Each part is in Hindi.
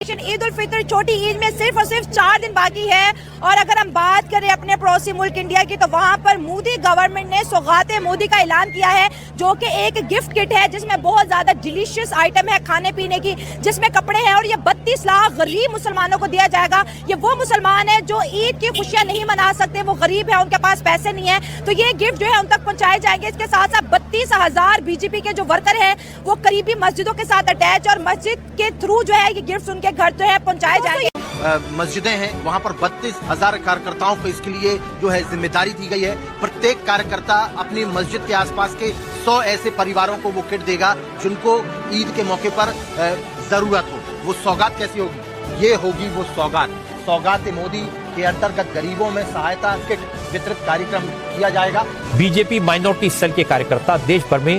सेलिब्रेशन ईद उल फितर छोटी ईद में सिर्फ और सिर्फ 4 दिन बाकी है। और अगर हम बात करें अपने पड़ोसी मुल्क इंडिया की, तो वहां पर मोदी गवर्नमेंट ने सौगाते मोदी का ऐलान किया है, जो कि एक गिफ्ट किट है जिसमें बहुत ज्यादा डिलीशियस आइटम है खाने पीने की, जिसमें कपड़े हैं, और ये 32 लाख गरीब मुसलमानों को दिया जाएगा। ये वो मुसलमान है जो ईद की खुशियां नहीं मना सकते, वो गरीब है, उनके पास पैसे नहीं है, तो ये गिफ्ट जो है उन तक पहुंचाए जाएंगे। इसके साथ साथ 32,000 बीजेपी के जो वर्कर हैं वो करीबी मस्जिदों के साथ अटैच, और मस्जिद के थ्रू जो है ये गिफ्ट उनके घर जो है पहुंचाए जाएंगे। मस्जिदें हैं, वहाँ पर 32,000 कार्यकर्ताओं को इसके लिए जो है जिम्मेदारी दी गई है। प्रत्येक कार्यकर्ता अपनी मस्जिद के आसपास के 100 ऐसे परिवारों को वो किट देगा जिनको ईद के मौके पर जरूरत हो। वो सौगात कैसी होगी? ये होगी वो सौगात मोदी के अंतर्गत गरीबों में सहायता किट वितरित कार्यक्रम किया जाएगा। बीजेपी माइनॉरिटी सेल के कार्यकर्ता देश भर में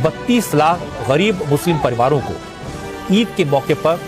32 लाख गरीब मुस्लिम परिवारों को ईद के मौके पर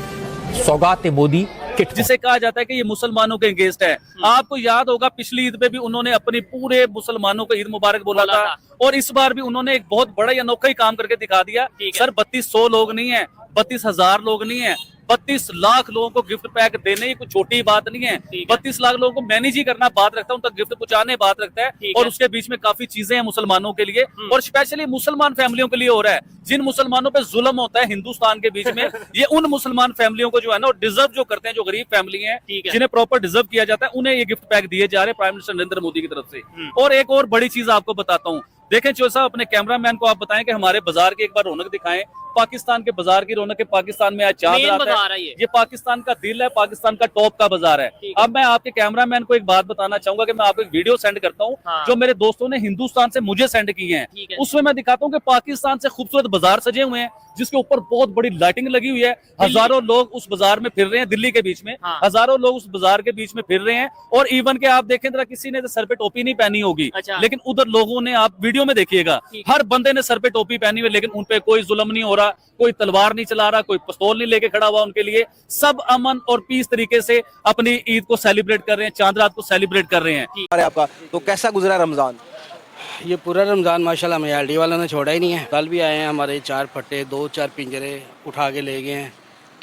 सौगात मोदी किट, जिसे कहा जाता है कि ये मुसलमानों के अगेंस्ट है। आपको याद होगा पिछली ईद पे भी उन्होंने अपनी पूरे मुसलमानों को ईद मुबारक बोला था, और इस बार भी उन्होंने एक बहुत बड़ा या अनोखा ही काम करके दिखा दिया। सर 3200 लोग नहीं है, 32,000 लोग नहीं है, 32 लाख लोगों को गिफ्ट पैक देने, कोई छोटी बात नहीं है। 32 लाख लोगों को मैनेज ही करना बात रखता है, उन तक गिफ्ट पहुंचाने बात रखता है, और उसके बीच में काफी चीजें हैं मुसलमानों के लिए, और स्पेशली मुसलमान फैमिलियों के लिए हो रहा है। जिन मुसलमानों पे जुल्म होता है हिंदुस्तान के बीच में, ये उन मुसलमान फैमिलियों को जो है ना डिजर्व जो करते हैं, जो गरीब फैमिली है, जिन्हें प्रॉपर डिजर्व किया जाता है, उन्हें ये गिफ्ट पैक दिए जा रहे हैं प्राइम मिनिस्टर नरेंद्र मोदी की तरफ से। और एक और बड़ी चीज आपको बताता हूँ, देखें चो साहब, अपने कैमरामैन को आप बताएं कि हमारे बाजार की एक बार रौनक दिखाएं। पाकिस्तान के बाजार की रौनक है, पाकिस्तान में आज चांद रात है। ये पाकिस्तान का दिल है, पाकिस्तान का टॉप का बाजार है। अब मैं आपके कैमरामैन को एक बात बताना चाहूंगा कि मैं आपको एक वीडियो सेंड करता हूँ जो मेरे दोस्तों ने हिंदुस्तान से मुझे सेंड किए हैं। उसमें मैं दिखाता हूँ कि पाकिस्तान से खूबसूरत बाजार सजे हुए हैं, जिसके ऊपर बहुत बड़ी लाइटिंग लगी हुई है। हजारों लोग उस बाजार में फिर रहे हैं, दिल्ली के बीच में हजारों लोग उस बाजार के बीच में फिर रहे हैं। और इवन के आप देखें जरा, किसी ने तो सर पे टोपी नहीं पहनी होगी, लेकिन उधर लोगों ने, आप वीडियो में देखिएगा, हर बंदे ने सर पे टोपी पहनी हुई, लेकिन उनपे कोई जुल्म नहीं हो रहा, कोई तलवार नहीं चला रहा, कोई पिस्तौल नहीं लेके खड़ा हुआ उनके लिए। सब अमन और पीस तरीके से अपनी ईद को सेलिब्रेट कर रहे हैं, चांद रात को सेलिब्रेट कर रहे हैं। अरे आपका तो कैसा गुजरा रमजान? ये पूरा रमज़ान माशाल्लाह हमें एलडी वालों ने छोड़ा ही नहीं है। कल भी आए हैं, हमारे 4 फट्टे 2-4 पिंजरे उठा के ले गए हैं,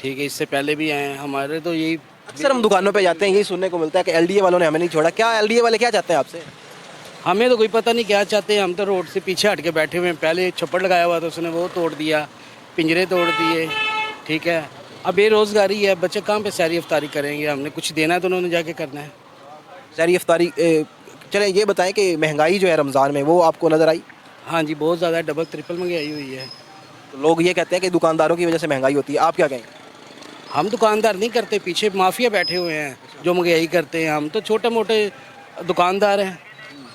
ठीक है। इससे पहले भी आए हैं हमारे, तो यही अक्सर हम दुकानों पे जाते हैं, यही सुनने को मिलता है कि एलडीए वालों ने हमें नहीं छोड़ा। क्या एलडीए वाले क्या चाहते हैं आपसे? हमें तो कोई पता नहीं क्या चाहते हैं, हम तो रोड से पीछे हट के बैठे हुए हैं। पहले छप्पड़ लगाया हुआ था, उसने वो तोड़ दिया, पिंजरे तोड़ दिए, ठीक है। अब बेरोज़गारी है, बच्चे कहाँ पे सहरी अफ्तारी करेंगे? हमने कुछ देना है तो उन्होंने जाके करना है सहरी अफ्तारी। चलें ये बताएं कि महंगाई जो है रमज़ान में वो आपको नज़र आई? हाँ जी, बहुत ज़्यादा, डबल ट्रिपल महंगाई हुई है। तो लोग ये कहते हैं कि दुकानदारों की वजह से महंगाई होती है, आप क्या कहेंगे? हम दुकानदार नहीं करते, पीछे माफिया बैठे हुए हैं जो महंगाई करते हैं। हम तो छोटे मोटे दुकानदार हैं,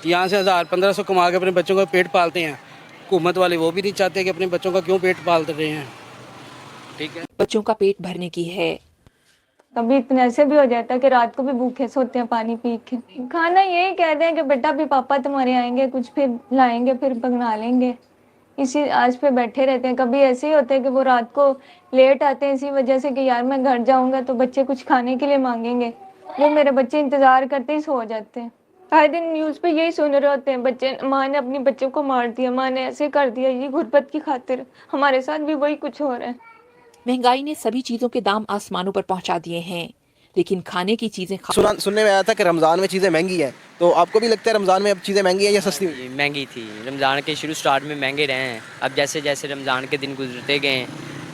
यहाँ से 1000-1500 कमा के अपने बच्चों का पेट पालते हैं। हुकूमत वाले वो भी नहीं चाहते कि अपने बच्चों का क्यों पेट पाल रहे हैं, ठीक है। बच्चों का पेट भरने की है। कभी इतने ऐसे भी हो जाता है कि रात को भी भूखे सोते हैं पानी पी के। खाना यही कहते हैं कि बेटा भी पापा तुम्हारे आएंगे, कुछ फिर लाएंगे, फिर बना लेंगे, इसी आज पे बैठे रहते हैं। कभी ऐसे ही होते हैं कि वो रात को लेट आते हैं इसी वजह से कि यार मैं घर जाऊंगा तो बच्चे कुछ खाने के लिए मांगेंगे, वो मेरे बच्चे इंतजार करते ही सो जाते हैं। हर दिन न्यूज़ पे यही सुन रहे होते हैं, बच्चे, माँ ने अपने बच्चों को मार दिया, माँ ने ऐसे कर दिया, ये गुर्बत की खातिर। हमारे साथ भी वही कुछ हो रहा है। महंगाई ने सभी चीजों के दाम आसमानों पर पहुंचा दिए हैं, लेकिन खाने की चीजें सुनने में आया था कि रमज़ान में चीज़ें महंगी हैं, तो आपको भी लगता है रमज़ान में अब चीज़ें महंगी हैं या सस्ती? महंगी थी रमज़ान के स्टार्ट में महंगे रहे हैं, अब जैसे जैसे रमज़ान के दिन गुजरते गए हैं,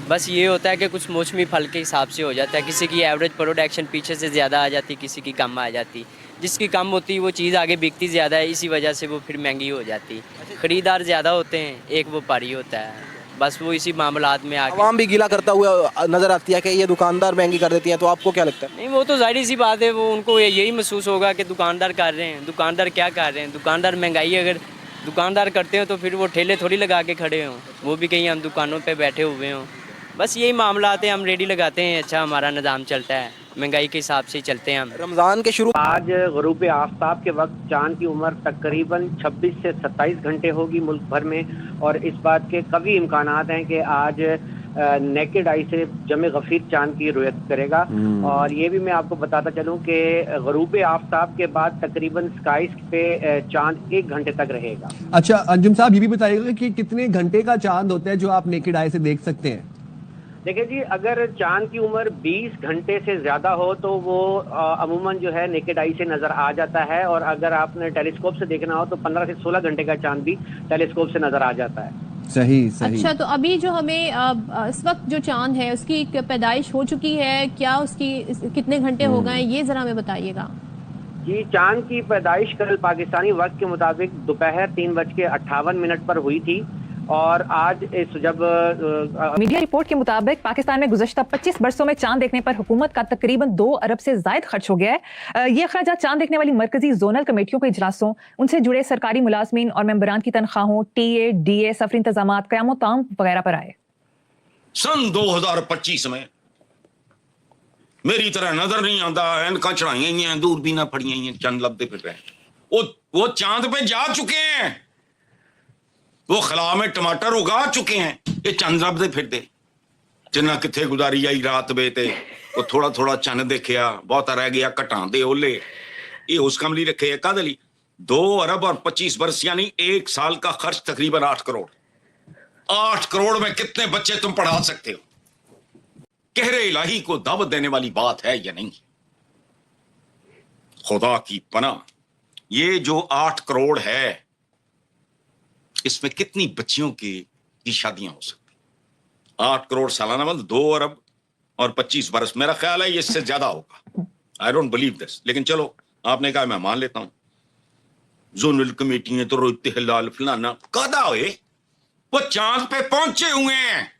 बस ये होता है कि कुछ मौसमी फल के हिसाब से हो जाता है। किसी की एवरेज प्रोडक्शन पीछे से ज़्यादा आ जाती, किसी की कम आ जाती। जिसकी कम होती वो चीज़ आगे बिकती ज़्यादा है, इसी वजह से वो फिर महंगी हो जाती। ख़रीदार ज़्यादा होते हैं, एक वो पारी होता है, बस वो इसी मामलात में आगे। आवाम भी गिला करता हुआ नज़र आती है कि ये दुकानदार महंगी कर देती हैं, तो आपको क्या लगता है? नहीं, वो तो जाहिर सी बात है, वो उनको यही महसूस होगा कि दुकानदार कर रहे हैं। दुकानदार क्या कर रहे हैं? दुकानदार महंगाई अगर दुकानदार करते हो तो फिर वो ठेले थोड़ी लगा के खड़े हों, वो भी कहीं हम दुकानों पे बैठे हुए हों। बस यही मामला आते हैं, हम रेडी लगाते हैं, अच्छा हमारा निज़ाम चलता है, महंगाई के हिसाब से चलते हैं हम। रमज़ान के शुरू आज गुरूब आफ्ताब के वक्त चांद की उम्र तकरीबन 26 से 27 घंटे होगी मुल्क भर में, और इस बात के कभी इम्कानात हैं कि आज नेकेड आई से जमे गफीर चांद की रुयत करेगा। और ये भी मैं आपको बताता चलूँ कि गुरूब आफ्ताब के बाद तकरीबन स्काइस पे चांद 1 घंटे तक रहेगा। अच्छा अंजुम साहब, ये भी बताइएगा कि कितने घंटे का चांद होता है जो आप नेकेड आई से देख सकते हैं? देखिए जी, अगर चांद की उम्र 20 घंटे से ज़्यादा हो तो वो अमूमन जो है नेकेड आई से नज़र आ जाता है, और अगर आपने टेलीस्कोप से देखना हो तो 15 से 16 घंटे का चांद भी टेलीस्कोप से नज़र आ जाता है। सही सही। अच्छा, तो अभी जो हमें इस वक्त जो चांद है उसकी एक पैदाइश हो चुकी है क्या, उसकी कितने घंटे हो गए ये जरा हमें बताइएगा। जी, चांद की पैदाइश कल पाकिस्तानी वक्त के मुताबिक दोपहर 3:58 पर हुई थी, और आज इस जब मीडिया रिपोर्ट के मुताबिक पाकिस्तान में गुज़श्ता 25 बरसों में चांद देखने पर हुकूमत का तकरीबन 2 अरब से ज़ायद खर्च हो गया है। ये अखराजात चांद देखने वाली मरकजी जोनल कमेटियों के इजलासों, उनसे जुड़े सरकारी मुलाजमीन और मेंबरान की तनख्वाहों, टीए, डीए, सफरी इंतजाम, क़याम ताम वगैरह पर आए। सन 2025 में मेरी तरह नजर नहीं आता, इनका चढ़ाई दूरबीना फड़िया चंद लभते फिर रहे, वो चांद पे जा चुके हैं, वो खला में टमाटर उगा चुके हैं, ये चंद लभते फिरते जिन्ना किथे गुजारी आई रात वे ते वो थोड़ा थोड़ा चंद देखिया, बहुत रह गया घटां दे ओले, ये उस कमली रखे है कादली। 2 अरब और 25 बरस यानी 1 साल का खर्च तकरीबन 8 करोड़। 8 करोड़ में कितने बच्चे तुम पढ़ा सकते हो? कहरे इलाही को दावत देने वाली बात है या नहीं? खुदा की पनाह, ये जो 8 करोड़ है इसमें कितनी बच्चियों की शादियां हो सकती? 8 करोड़ सालाना मतलब 2 अरब और 25 बरस, मेरा ख्याल है ये इससे ज्यादा होगा। आई डोंट बिलीव दिस, लेकिन चलो आपने कहा मैं मान लेता हूं। जोनल कमेटी ने तो रोते हिलाल फलाना कादा हुए, वो चांद पे पहुंचे हुए हैं,